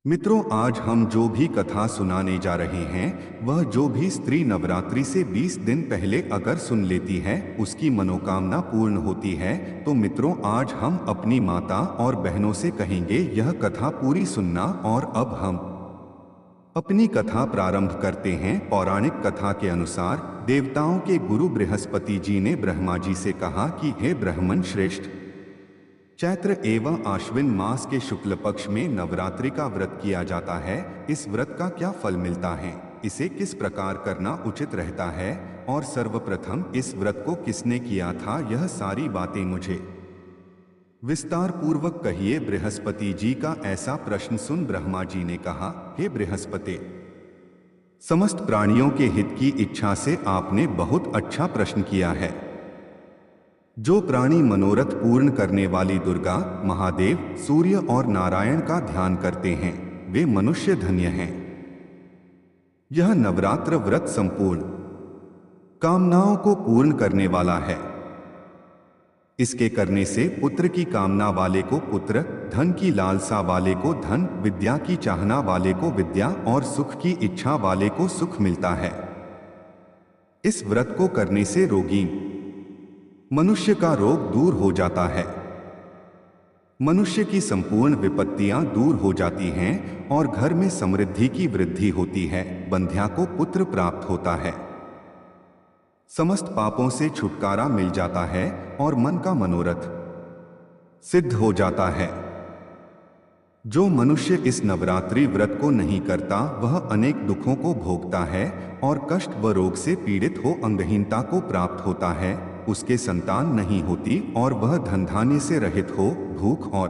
मित्रों, आज हम जो भी कथा सुनाने जा रहे हैं वह जो भी स्त्री नवरात्रि से 20 दिन पहले अगर सुन लेती है उसकी मनोकामना पूर्ण होती है। तो मित्रों, आज हम अपनी माता और बहनों से कहेंगे यह कथा पूरी सुनना। और अब हम अपनी कथा प्रारंभ करते हैं। पौराणिक कथा के अनुसार देवताओं के गुरु बृहस्पति जी ने ब्रह्मा जी से कहा कि हे ब्राह्मण श्रेष्ठ, चैत्र एवं आश्विन मास के शुक्ल पक्ष में नवरात्रि का व्रत किया जाता है। इस व्रत का क्या फल मिलता है, इसे किस प्रकार करना उचित रहता है और सर्वप्रथम इस व्रत को किसने किया था, यह सारी बातें मुझे विस्तार पूर्वक कहिए। बृहस्पति जी का ऐसा प्रश्न सुन ब्रह्मा जी ने कहा, हे बृहस्पति, समस्त प्राणियों के हित की इच्छा से आपने बहुत अच्छा प्रश्न किया है। जो प्राणी मनोरथ पूर्ण करने वाली दुर्गा, महादेव, सूर्य और नारायण का ध्यान करते हैं वे मनुष्य धन्य हैं। यह नवरात्र व्रत संपूर्ण कामनाओं को पूर्ण करने वाला है। इसके करने से पुत्र की कामना वाले को पुत्र, धन की लालसा वाले को धन, विद्या की चाहना वाले को विद्या और सुख की इच्छा वाले को सुख मिलता है। इस व्रत को करने से रोगी मनुष्य का रोग दूर हो जाता है, मनुष्य की संपूर्ण विपत्तियां दूर हो जाती हैं और घर में समृद्धि की वृद्धि होती है। बंध्या को पुत्र प्राप्त होता है, समस्त पापों से छुटकारा मिल जाता है और मन का मनोरथ सिद्ध हो जाता है। जो मनुष्य इस नवरात्रि व्रत को नहीं करता वह अनेक दुखों को भोगता है और कष्ट व रोग से पीड़ित हो अंगहीनता को प्राप्त होता है। उसके संतान नहीं होती और वह धन धान्य से रहित हो भूख और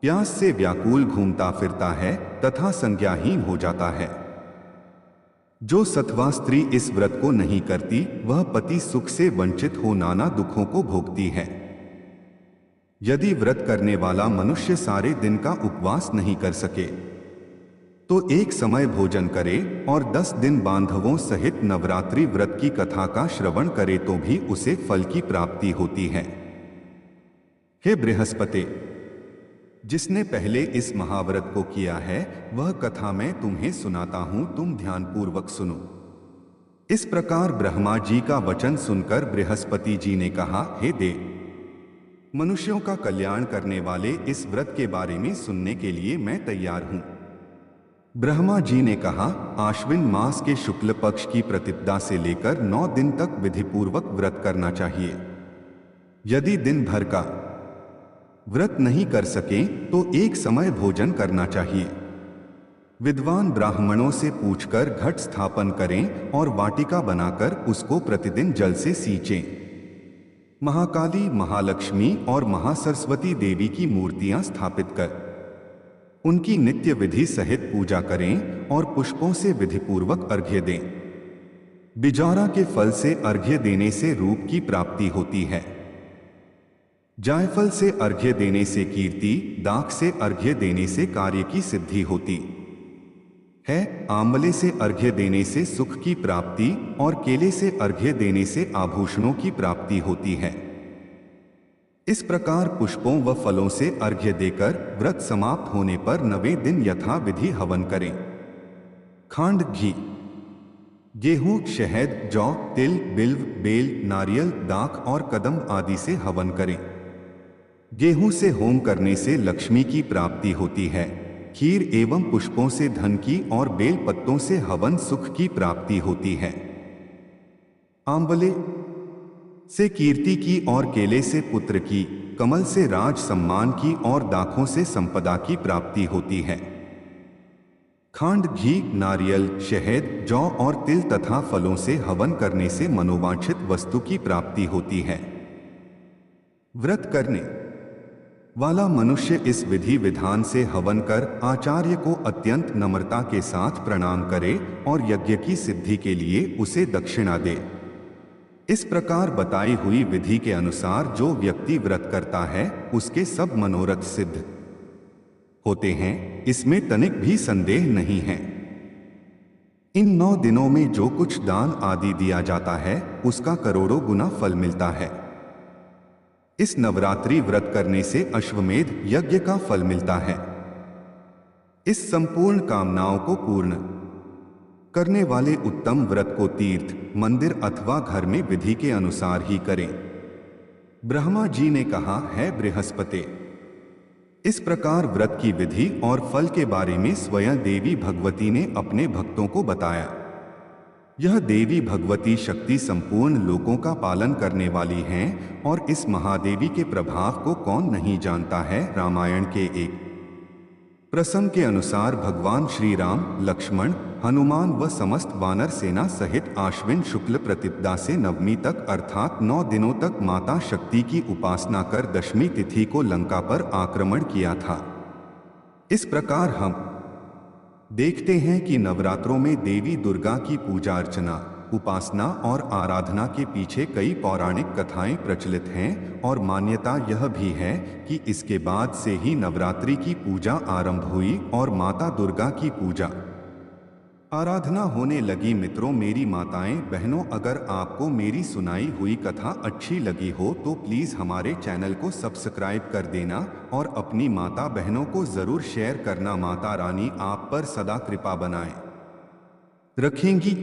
प्यास से व्याकुल घूमता फिरता है तथा संज्ञाहीन हो जाता है। जो सत्वा स्त्री इस व्रत को नहीं करती वह पति सुख से वंचित हो नाना दुखों को भोगती है। यदि व्रत करने वाला मनुष्य सारे दिन का उपवास नहीं कर सके तो एक समय भोजन करे और 10 दिन बांधवों सहित नवरात्रि व्रत की कथा का श्रवण करे तो भी उसे फल की प्राप्ति होती है। हे बृहस्पति, जिसने पहले इस महाव्रत को किया है वह कथा मैं तुम्हें सुनाता हूं, तुम ध्यानपूर्वक सुनो। इस प्रकार ब्रह्मा जी का वचन सुनकर बृहस्पति जी ने कहा, हे देव, मनुष्यों का कल्याण करने वाले इस व्रत के बारे में सुनने के लिए मैं तैयार हूं। ब्रह्मा जी ने कहा, आश्विन मास के शुक्ल पक्ष की प्रतिपदा से लेकर 9 दिन तक विधिपूर्वक व्रत करना चाहिए। यदि दिन भर का व्रत नहीं कर सके तो एक समय भोजन करना चाहिए। विद्वान ब्राह्मणों से पूछकर घट स्थापन करें और वाटिका बनाकर उसको प्रतिदिन जल से सींचें। महाकाली, महालक्ष्मी और महासरस्वती देवी की मूर्तियां स्थापित कर उनकी नित्य विधि सहित पूजा करें और पुष्पों से विधिपूर्वक अर्घ्य दें। बिजौरा के फल से अर्घ्य देने से रूप की प्राप्ति होती है। जायफल से अर्घ्य देने से कीर्ति, दाख से अर्घ्य देने से कार्य की सिद्धि होती है। आंवले से अर्घ्य देने से सुख की प्राप्ति और केले से अर्घ्य देने से आभूषणों की प्राप्ति होती है। इस प्रकार पुष्पों व फलों से अर्घ्य देकर व्रत समाप्त होने पर 9वें दिन यथा विधि हवन करें। खांड, घी, गेहूं, शहद, जौ, तिल, बिल्व, बेल, नारियल, दाख और कदम आदि से हवन करें। गेहूं से होम करने से लक्ष्मी की प्राप्ति होती है। खीर एवं पुष्पों से धन की और बेल पत्तों से हवन सुख की प्राप्ति होती है। आंवले से कीर्ति की और केले से पुत्र की, कमल से राज सम्मान की और दाखों से संपदा की प्राप्ति होती है। खांड, घी, नारियल, शहद, जौ और तिल तथा फलों से हवन करने से मनोवांछित वस्तु की प्राप्ति होती है। व्रत करने वाला मनुष्य इस विधि विधान से हवन कर आचार्य को अत्यंत नम्रता के साथ प्रणाम करे और यज्ञ की सिद्धि के लिए उसे दक्षिणा दे। इस प्रकार बताई हुई विधि के अनुसार जो व्यक्ति व्रत करता है उसके सब मनोरथ सिद्ध होते हैं, इसमें तनिक भी संदेह नहीं है। इन 9 दिनों में जो कुछ दान आदि दिया जाता है उसका करोड़ों गुना फल मिलता है। इस नवरात्रि व्रत करने से अश्वमेध यज्ञ का फल मिलता है। इस संपूर्ण कामनाओं को पूर्ण करने वाले उत्तम व्रत को तीर्थ, मंदिर अथवा घर में विधि के अनुसार ही करें। ब्रह्मा जी ने कहा है बृहस्पति। इस प्रकार व्रत की विधि और फल के बारे में स्वयं देवी भगवती ने अपने भक्तों को बताया। यह देवी भगवती शक्ति संपूर्ण लोकों का पालन करने वाली हैं और इस महादेवी के प्रभाव को कौन नहीं जानता है। रामायण के एक प्रसंग के अनुसार भगवान श्री राम, लक्ष्मण, हनुमान व समस्त वानर सेना सहित आश्विन शुक्ल प्रतिपदा से नवमी तक अर्थात 9 दिनों तक माता शक्ति की उपासना कर दशमी तिथि को लंका पर आक्रमण किया था। इस प्रकार हम देखते हैं कि नवरात्रों में देवी दुर्गा की पूजा अर्चना, उपासना और आराधना के पीछे कई पौराणिक कथाएं प्रचलित हैं और मान्यता यह भी है कि इसके बाद से ही नवरात्रि की पूजा आरंभ हुई और माता दुर्गा की पूजा आराधना होने लगी। मित्रों, मेरी माताएं बहनों, अगर आपको मेरी सुनाई हुई कथा अच्छी लगी हो तो प्लीज़ हमारे चैनल को सब्सक्राइब कर देना और अपनी माता बहनों को ज़रूर शेयर करना। माता रानी आप पर सदा कृपा बनाए रखेंगी।